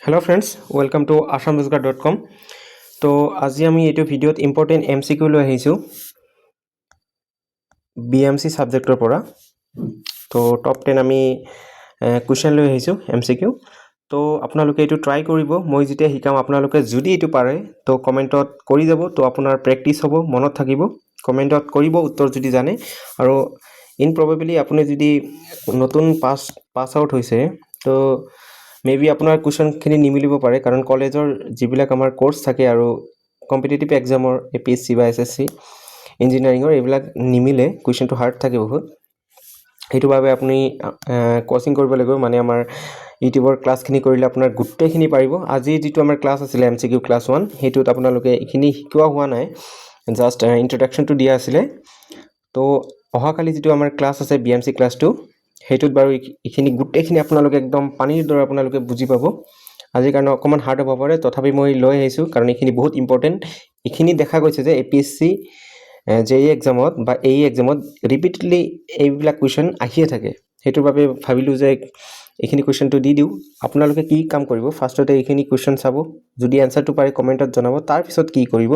Hello friends, welcome to assamrozgar.com. তো আজি আমি এইটো ভিডিঅ'ত ইম্পৰ্টেণ্ট MCQ লৈ আহিছোঁ BMC সাবজেক্টৰ পৰা। তো টপ 10 আমি কুৱেশ্যন লৈ আহিছোঁ MCQ। তো আপোনালোকে এইটো ট্ৰাই কৰিব, মই যেতিয়া শিকাম আপোনালোকে যদি এইটো পাৰে তো কমেণ্টত কৰি যাব, তো আপোনাৰ প্ৰেক্টিছ হ'ব, মনত থাকিব। কমেণ্টত কৰিব উত্তৰ যদি জানে, আৰু ইন প্ৰবেবলি আপুনি যদি নতুন পাছ আউট হৈছে তো মেবি আপোনাৰ কুৱেশ্যনখিনি নিমিলিব পাৰে, কাৰণ কলেজৰ যিবিলাক আমাৰ কোৰ্চ থাকে আৰু কম্পিটিটিভ এক্সামৰ APSC বা SSC ইঞ্জিনিয়াৰিঙৰ এইবিলাক নিমিলে, কুৱেশ্যনটো হাৰ্ড থাকে বহুত। সেইটো বাবে আপুনি কোচিং কৰিব লাগিব, মানে আমাৰ ইউটিউবৰ ক্লাছখিনি কৰিলে আপোনাৰ গোটেইখিনি পাৰিব। আজি যিটো আমাৰ ক্লাছ আছিলে MCQ ক্লাছ 1, সেইটোত আপোনালোকে এইখিনি শিকোৱা হোৱা নাই, জাষ্ট ইন্ট্ৰডাকশ্যনটো দিয়া আছিলে। তো অহাকালি যিটো আমাৰ ক্লাছ আছে BMC ক্লাছ 2, সেইটোত বাৰু এইখিনি গোটেইখিনি আপোনালোকে একদম পানীৰ দৰে আপোনালোকে বুজি পাব। আজিৰ কাৰণে অকণমান হাৰ্ড হ'ব পাৰে, তথাপি মই লৈ আহিছোঁ কাৰণ এইখিনি বহুত ইম্পৰ্টেণ্ট। এইখিনি দেখা গৈছে যে APSC JEE এক্সামত বা AE এক্সামত ৰিপিটেডলি এইবিলাক কুৱেশ্যন আহিয়ে থাকে। সেইটোৰ বাবে ভাবিলোঁ যে এইখিনি কুৱেশ্যনটো দি দিওঁ। আপোনালোকে কি কাম কৰিব, ফাৰ্ষ্টতে এইখিনি কুৱেশ্যন চাব, যদি এনচাৰটো পাৰে কমেণ্টত জনাব। তাৰপিছত কি কৰিব,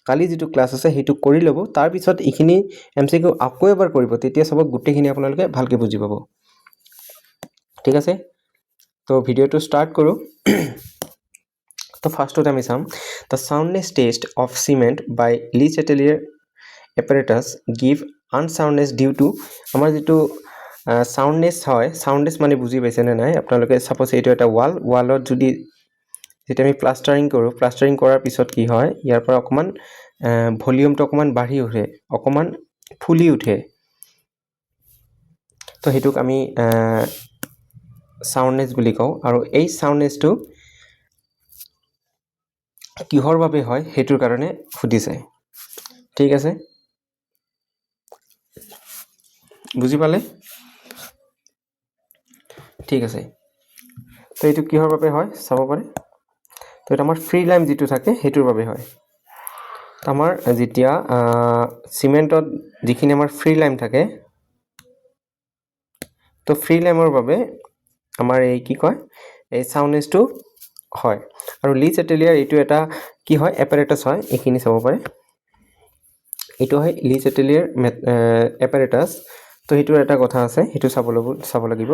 কালি যিটো ক্লাছ আছে সেইটো কৰি ল'ব, তাৰপিছত এইখিনি MCQ আকৌ এবাৰ কৰিব, তেতিয়া চাব গোটেইখিনি আপোনালোকে ভালকৈ বুজি পাব। ঠিক আছে, তো ভিডিঅ'টো ষ্টাৰ্ট কৰোঁ। তো ফাৰ্ষ্টত আমি চাম দ্য চাউণ্ডনেছ টেষ্ট অফ চিমেণ্ট বাই লি চেটেলিয়াৰ এপাৰেটাছ গিভ আনচাউণ্ডনেছ ডিউ টু। আমাৰ যিটো চাউণ্ডনেছ হয়, চাউণ্ডনেছ মানে বুজি পাইছেনে নাই আপোনালোকে? ছাপ'জ এইটো এটা ৱালত যদি যেতিয়া আমি প্লাষ্টাৰিং কৰোঁ, প্লাষ্টাৰিং কৰাৰ পিছত কি হয়, ইয়াৰ পৰা অকণমান ভলিউমটো অকণমান বাঢ়ি উঠে, অকণমান ফুলি উঠে। তো সেইটোক আমি চাউণ্ডনেছ বুলি কওঁ। আৰু এই চাউণ্ডনেছটো কিহৰ বাবে হয় সেইটোৰ কাৰণে সুধিছে। ঠিক আছে, বুজি পালে? ঠিক আছে, তো এইটো কিহৰ বাবে হয় চাব পাৰে। তো এটা আমাৰ ফ্ৰী লাইম যিটো থাকে সেইটোৰ বাবে হয়। আমাৰ যেতিয়া চিমেণ্টত যিখিনি আমাৰ ফ্ৰী লাইম থাকে, তো ফ্ৰী লাইমৰ বাবে আমাৰ এই কি কয়, এই চাউণ্ডনেছটো হয়। আৰু লি চেটেলিয়াৰ এইটো এটা কি হয়, এপাৰেটাছ হয়। এইখিনি চাব পাৰে, এইটো হয় লি চেটেলিয়াৰ এপাৰেটাছ। তো সেইটোৰ এটা কথা আছে, সেইটো চাব লাগিব।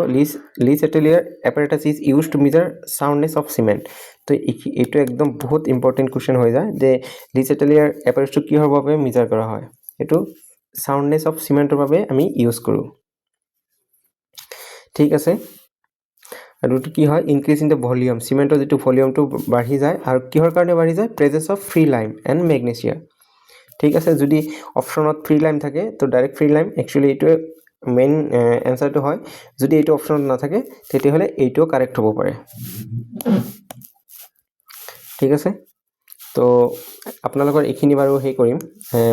Le Chatelier apparatus is use to measure soundness of cement. তো এইটো একদম বহুত ইম্পৰ্টেণ্ট কুৱেশ্যন হৈ যায় যে লি চেটেলিয়াৰ এপাৰেটাছটো কিহৰ বাবে মেজাৰ কৰা হয়। এইটো চাউণ্ডনেছ অফ চিমেণ্টৰ বাবে আমি ইউজ কৰোঁ। ঠিক আছে, আৰু এইটো কি হয়, ইনক্ৰিজ ইন দ্য ভলিউম, চিমেণ্টৰ যিটো ভলিউমটো বাঢ়ি যায়। আৰু কিহৰ কাৰণে বাঢ়ি যায়? Presence of free Lime and magnesia. ঠিক আছে, যদি অপশ্যনত ফ্ৰী লাইম থাকে তো ডাইৰেক্ট ফ্ৰী লাইম, একচুৱেলি এইটোৱে মেইন এনচাৰটো হয়। যদি এইটো অপশ্যনত নাথাকে তেতিয়াহ'লে এইটোও কাৰেক্ট হ'ব পাৰে। ঠিক আছে, তো আপোনালোকৰ এইখিনি বাৰু সেই কৰিম,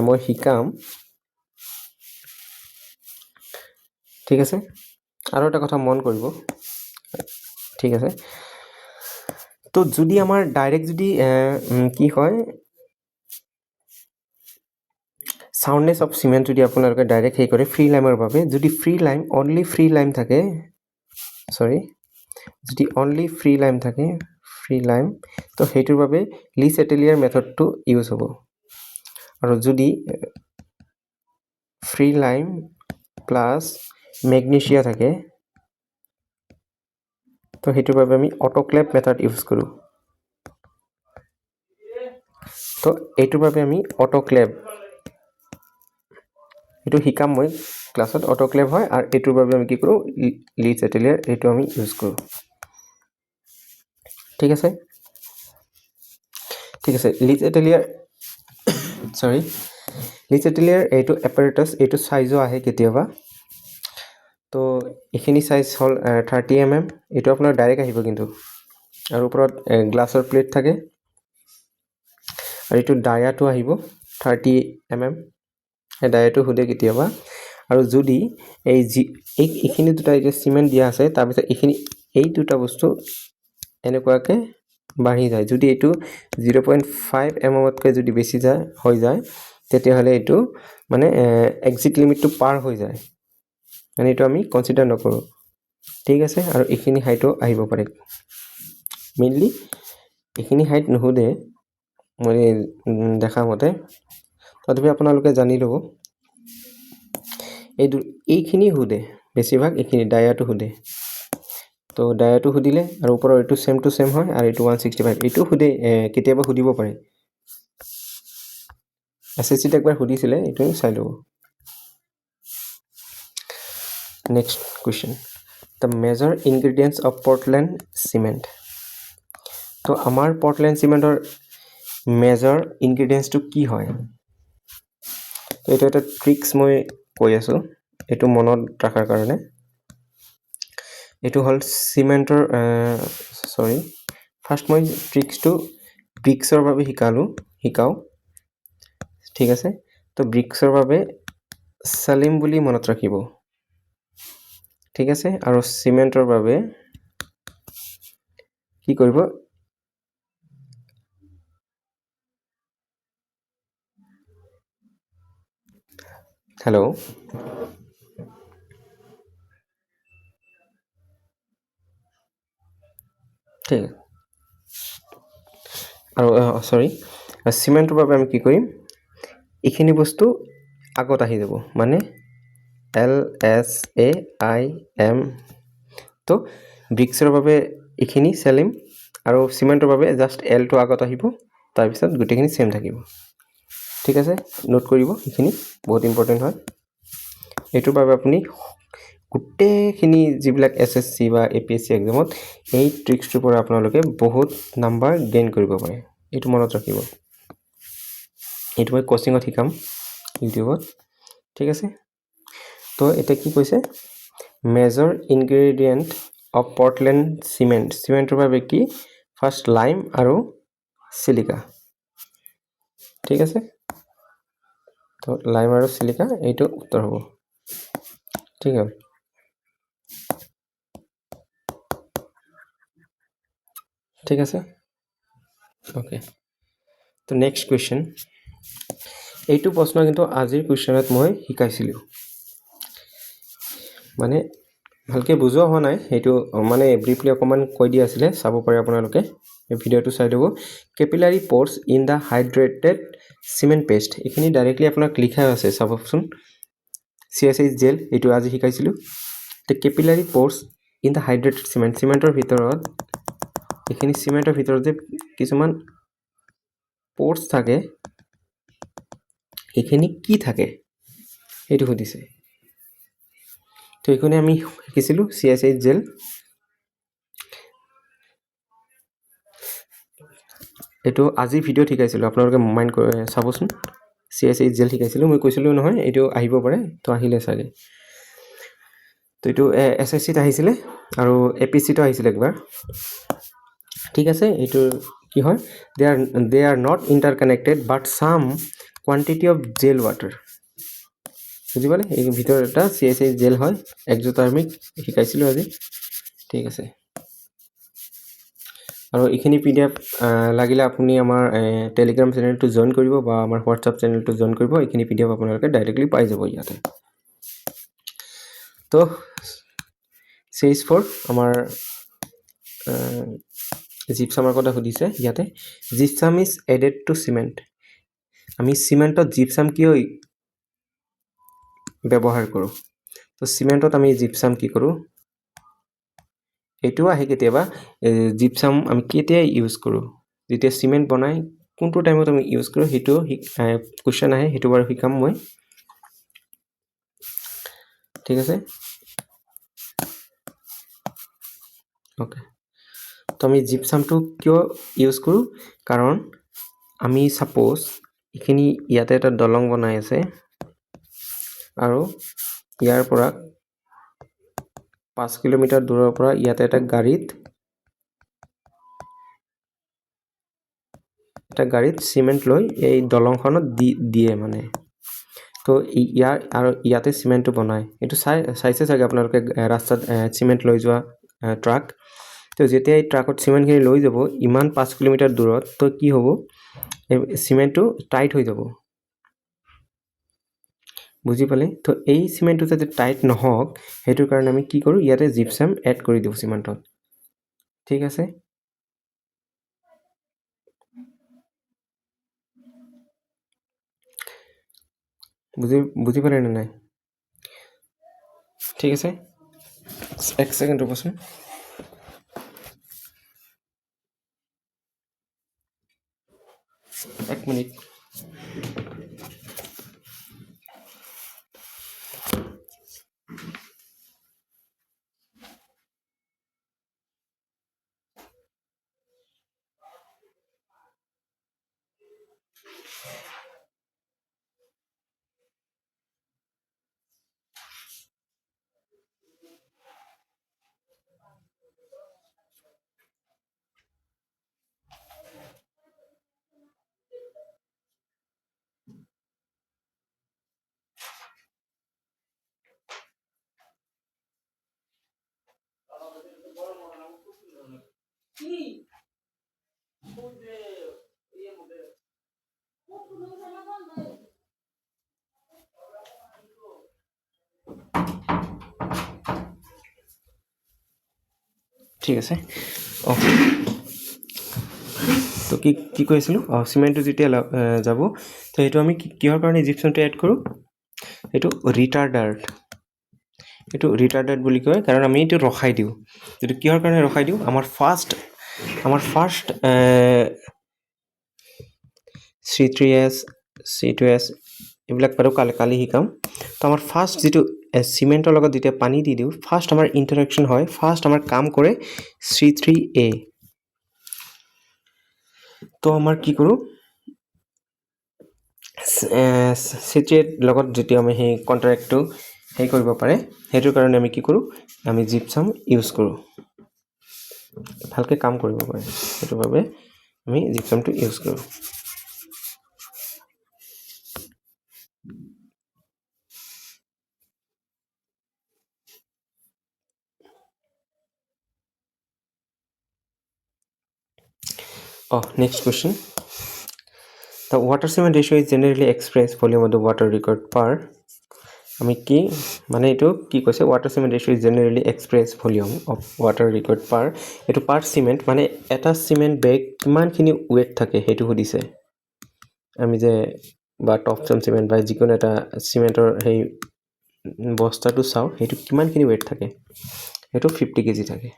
মই শিকাম। ঠিক আছে, আৰু এটা কথা মন কৰিব। ঠিক আছে, তো যদি আমাৰ ডাইৰেক্ট যদি কি হয়, চাউণ্ডনেছ অফ চিমেণ্ট যদি আপোনালোকে ডাইৰেক্ট সেই কৰে ফ্ৰী লাইমৰ বাবে, যদি ফ্ৰী লাইম অনলি ফ্ৰী লাইম থাকে, যদি অনলি ফ্ৰী লাইম থাকে, তো সেইটোৰ বাবে লি চেটেলিয়াৰ মেথডটো ইউজ হ'ব। আৰু যদি ফ্ৰী লাইম প্লাছ মেগনেছিয়া থাকে, তো সেইটোৰ বাবে আমি অটোক্লেভ মেথড ইউজ কৰোঁ। তো এইটোৰ বাবে আমি অটোক্লেভ, এইটো শিকাম মই ক্লাছত। অটোক্লেভ হয়, আৰু এইটোৰ বাবে আমি কি কৰোঁ, লি চেটেলিয়াৰ এইটো আমি ইউজ কৰোঁ। ঠিক আছে, ঠিক আছে, লি চেটেলিয়াৰ এইটো এপাৰেটাছ, এইটো চাইজো আহে কেতিয়াবা। তো এইখিনি চাইজ হ'ল 30 mm, এইটো আপোনাৰ ডাইৰেক্ট আহিব কিন্তু। আৰু ওপৰত গ্লাছৰ প্লেট থাকে, আৰু এইটো ডায়াটো আহিব 30 mm, এই ডায়াটো সোধে কেতিয়াবা। আৰু যদি এইখিনি দুটা এতিয়া চিমেণ্ট দিয়া আছে, তাৰপিছত এই দুটা বস্তু এনেকুৱাকৈ বাঢ়ি যায়, যদি এইটো 0.5 mmতকৈ যদি বেছি হৈ যায় তেতিয়াহ'লে এইটো মানে এক্সিট লিমিটটো পাৰ হৈ যায়, মানে এইটো আমি কনচিডাৰ নকৰোঁ। ঠিক আছে, আৰু এইখিনি হাইটো আহিব পাৰে। মেইনলি এইখিনি হাইট নুসুধে মই দেখা মতে, তথাপি আপোনালোকে জানি ল'ব। এইখিনি সুধে বেছিভাগ, এইখিনি ডায়াটো সুধে। তো ডায়াটো সুধিলে আৰু ওপৰৰ এইটো ছেম টু ছেম হয় আৰু এইটো 165, এইটো সুধে কেতিয়াবা সুধিব পাৰে। SSCত একবাৰ সুধিছিলে, এইটো চাই ল'ব। Next question, the major ingredients of Portland cement. তো আমাৰ পৰ্টলেণ্ড চিমেণ্টৰ মেজৰ ইনগ্ৰিডিয়েণ্টছটো কি হয়? তো এইটো এটা ট্ৰিক্স মই কৈ আছোঁ, এইটো মনত ৰখাৰ কাৰণে। এইটো হ'ল চিমেণ্টৰ ফাৰ্ষ্ট মই ট্ৰিক্সটো ব্ৰিক্সৰ বাবে শিকাওঁ, ঠিক আছে? তো ব্ৰিক্সৰ বাবে চালিম বুলি মনত ৰাখিব, ঠিক আছে? আৰু চিমেণ্টৰ বাবে কি কৰিব? হেল্ল', ঠিক আছে। আৰু চিমেণ্টৰ বাবে আমি কি কৰিম? এইখিনি বস্তু আগত আহি যাব, মানে LSAIM। তো ব্ৰিক্সৰ বাবে এইখিনি চালিম আৰু চিমেণ্টৰ বাবে জাষ্ট Lটো আগত আহিব, তাৰপিছত গোটেইখিনি ছেম থাকিব, ঠিক আছে? নোট কৰিব, এইখিনি বহুত ইম্পৰ্টেণ্ট হয়। এইটোৰ বাবে আপুনি গোটেইখিনি যিবিলাক SSC বা APSC এক্সামত এই ট্ৰিক্সটোৰ পৰা আপোনালোকে বহুত নাম্বাৰ গেইন কৰিব পাৰে, এইটো মনত ৰাখিব। এইটো মই কোচিঙত শিকাম ইউটিউবত, ঠিক আছে? তো এতিয়া কি কৈছে? মেজৰ ইনগ্ৰেডিয়েণ্ট অফ পৰ্টলেণ্ড চিমেণ্টৰ বাবে কি? ফাৰ্ষ্ট লাইম আৰু চিলিকা, ঠিক আছে? তো লাইম আৰু চিলিকা এইটো উত্তৰ হ'ব, ঠিক আছে? ঠিক আছে, অ'কে। তো নেক্সট কুৱেশ্যন, এইটো প্ৰশ্ন কিন্তু আজিৰ কুৱেশ্যনত মই শিকাইছিলোঁ, মানে ভালকৈ বুজোৱা হোৱা নাই, সেইটো মানে ব্ৰিফলি অকণমান কৈ দিয়া আছিলে, চাব পাৰে আপোনালোকে, এই ভিডিঅ'টো চাই ল'ব। Capillary pores in the hydrated cement paste, এইখিনি ডাইৰেক্টলি আপোনাক লিখা আছে, চাবচোন। CSH জেল, এইটো আজি শিকাইছিলোঁ। The capillary pores in the hydrated চিমেণ্টৰ ভিতৰত, এইখিনি চিমেণ্টৰ ভিতৰত যে কিছুমান প'ৰ্ছ থাকে, এইখিনি কি থাকে সেইটো সুধিছে। তো এইখিনি আমি শিকিছিলোঁ CSH জেল। এইটো আজি ভিডিঅ'ত শিকাইছিলোঁ, আপোনালোকে মাইণ্ড চাবচোন। CSH জেল শিকাইছিলোঁ, মই কৈছিলোঁ নহয় এইটো আহিব পাৰে, তো আহিলে চাগে। তো এইটো SSCত আহিছিলে আৰু APSCতো আহিছিলে একবাৰ, ঠিক আছে? এইটো কি হয়? They are not interconnected but some quantity of gel water, বুজি পালে? এই ভিতৰত এটা CSH জেল হয়, এক্সোথাৰ্মিক, শিকাইছিলোঁ আজি, ঠিক আছে? আৰু এইখিনি PDF লাগিলে আপুনি আমাৰ টেলিগ্ৰাম চেনেলটো জইন কৰিব বা আমাৰ হোৱাটছআপ চেনেলটো জইন কৰিব, এইখিনি PDF আপোনালোকে ডাইৰেক্টলি পাই যাব ইয়াতে। তো চেজ ফৰ আমাৰ জিপছামৰ কথা সুধিছে ইয়াতে। Gypsum is added to cement, আমি চিমেণ্টত জিপছাম কিয় ব্যৱহাৰ কৰোঁ? তো চিমেণ্টত আমি জিপছাম কি কৰোঁ? এইটোও আহে কেতিয়াবা, জিপছাম আমি কেতিয়া ইউজ কৰোঁ, যেতিয়া চিমেণ্ট বনাই কোনটো টাইমত আমি ইউজ কৰোঁ, সেইটো কুৱেশ্যন আহে, সেইটো বাৰু শিকাম মই, ঠিক আছে? অ'কে। তো আমি জিপছামটো কিয় ইউজ কৰোঁ? কাৰণ আমি ছাপ'জ এইখিনি ইয়াতে এটা দলং বনাই আছে আৰু ইয়াৰ পৰা 5 কিলোমিটাৰ দূৰৰ পৰা ইয়াতে এটা গাড়ীত চিমেণ্ট লৈ এই দলংখনত দিয়ে মানে। তো ইয়াতে চিমেণ্টটো বনায়, এইটো চাইছে চাগে আপোনালোকে ৰাস্তাত চিমেণ্ট লৈ যোৱা ট্ৰাক। তো যেতিয়া এই ট্ৰাকত চিমেণ্টখিনি লৈ যাব ইমান 5 কিলোমিটাৰ দূৰত, তো কি হ'ব? এই চিমেণ্টটো টাইট হৈ যাব, বুজি পালে? তো এই চিমেণ্টটো যাতে টাইট নহওক সেইটোৰ কাৰণে আমি কি কৰোঁ? ইয়াতে জিপছাম এড কৰি দিওঁ চিমেণ্টত, ঠিক আছে? বুজি পালে নে নাই? ঠিক আছে, এক ছেকেণ্ড ৰ'বচোন। এক মিনিট। ঠিক আছে, তো কি কৈ আছিলোঁ? চিমেণ্টটো যেতিয়া যাব, তো সেইটো আমি কিহৰ কাৰণে ইজিপশ্যনটো এড কৰোঁ? এইটো ৰিটাৰ্ডাৰ্ড বুলি কয়, কাৰণ আমি এইটো ৰখাই দিওঁ। এইটো কিহৰ কাৰণে ৰখাই দিওঁ? আমাৰ ফাৰ্ষ্ট C3S C2S এইবিলাক বাৰু কালি শিকাম। তো আমাৰ ফাৰ্ষ্ট যিটো চিমেণ্টৰ লগত যেতিয়া পানী দি দিওঁ, ফাৰ্ষ্ট আমাৰ ইণ্টাৰেকশ্যন হয়, ফাৰ্ষ্ট আমাৰ কাম কৰে C3A। তো আমাৰ কি কৰোঁ? C3A লগত যেতিয়া আমি সেই কণ্ট্ৰেক্টটো কৰিব পাৰে, সেইটোৰ কাৰণে আমি কি কৰোঁ? আমি জিপছাম ইউজ কৰোঁ, ভালকৈ কাম কৰিব পাৰে, সেইটোৰ বাবে আমি জিপছামটো ইউজ কৰোঁ। Next question. The water cement ratio is generally expressed volume of the water required per. আমি কি মানে এইটো কি কৈছে? Water cement ratio is generally expressed volume of water required per. এইটো পাৰ চিমেণ্ট, মানে এটা চিমেণ্ট বেগ কিমানখিনি ৱেট থাকে সেইটো সুধিছে। আমি যে বা টপচন চিমেণ্ট বা যিকোনো এটা চিমেণ্টৰ সেই বস্তাটো চাওঁ, সেইটো কিমানখিনি ৱেট থাকে? সেইটো 50 kg থাকে।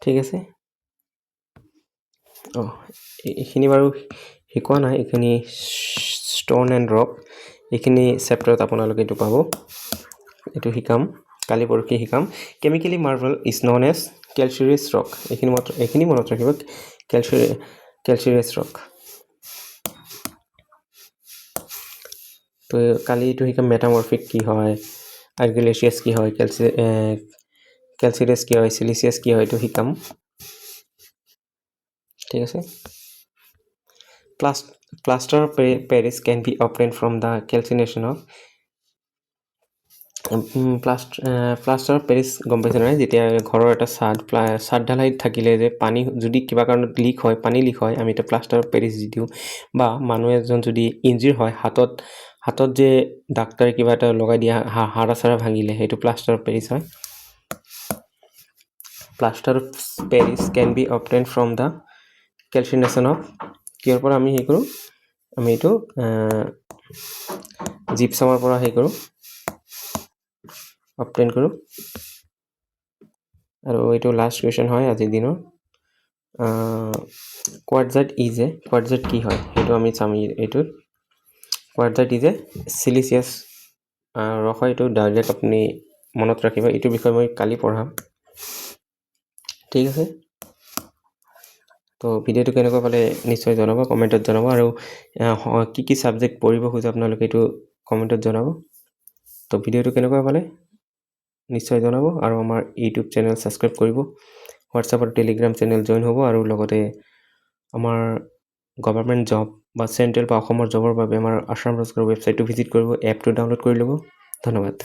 ঠিক আছে, এইখিনি বাৰু শিকোৱা নাই, এইখিনি ষ্ট'ন এণ্ড ৰক, এইখিনি চেপ্টাৰত আপোনালোকে এইটো পাব, এইটো শিকাম, কালি পৰহি শিকাম। Chemically marble is known as calcareous rock, এইখিনি মনত ৰাখিব, কেলচিয়াছ ৰক। তো কালি এইটো শিকাম, মেটামৰ্ফিক কি হয়, আৰ্গিলেচিয়াছ কি হয়, কেলচিয়াছ কি হয়, চিলিচিয়াছ কি হয়, এইটো শিকাম। ঠিক আছে, plaster of Paris can be obtained from the calcination of plaster of Paris গম পাইছে নহয়? যেতিয়া ঘৰৰ এটা চাদ ঢালাইত থাকিলে যে পানী যদি কিবা কাৰণত পানী লিক হয়, আমি এটা প্লাষ্টাৰ অফ পেৰিছ দি দিওঁ। বা মানুহ এজন যদি ইনজিৰ হয়, হাতত যে ডাক্তৰে কিবা এটা লগাই দিয়া, হাড়া চাৰা ভাঙিলে, সেইটো প্লাষ্টাৰ অফ পেৰিছ হয়। Plaster of Paris can be obtain from the calcination of, কিহৰ পৰা আমি কৰোঁ? আমি এইটো জিপছামৰ পৰা কৰোঁ, অবটেইন কৰোঁ। আৰু এইটো লাষ্ট কুৱেশ্যন হয় আজিৰ দিনৰ। কোৱাৰ্টজাইট কি হয় সেইটো আমি চাম এইটোত। কোৱাৰ্টজাইট চিলিচিয়াছ ৰস হয়, এইটো ডাইৰেক্ট আপুনি মনত ৰাখিব, এইটো বিষয়ে মই কালি পঢ়াম। ঠিক আছে, তো ভিডিঅ'টো কেনেকুৱা পালে নিশ্চয় জনাব, কমেণ্টত জনাব। আৰু কি ছাবজেক্ট পঢ়িব খোজে আপোনালোকে এইটো কমেণ্টত জনাব। তো ভিডিঅ'টো কেনেকুৱা পালে নিশ্চয় জনাব, আৰু আমাৰ ইউটিউব চেনেল ছাবস্ক্ৰাইব কৰিব, হোৱাটছআপ আৰু টেলিগ্ৰাম চেনেল জইন হ'ব, আৰু লগতে আমাৰ গভৰ্ণমেণ্ট জব বা চেণ্ট্ৰেল বা অসমৰ জবৰ বাবে আমাৰ আসাম ৰজগাৰ ৱেবছাইটটো ভিজিট কৰিব, এপটো ডাউনলোড কৰি ল'ব। ধন্যবাদ।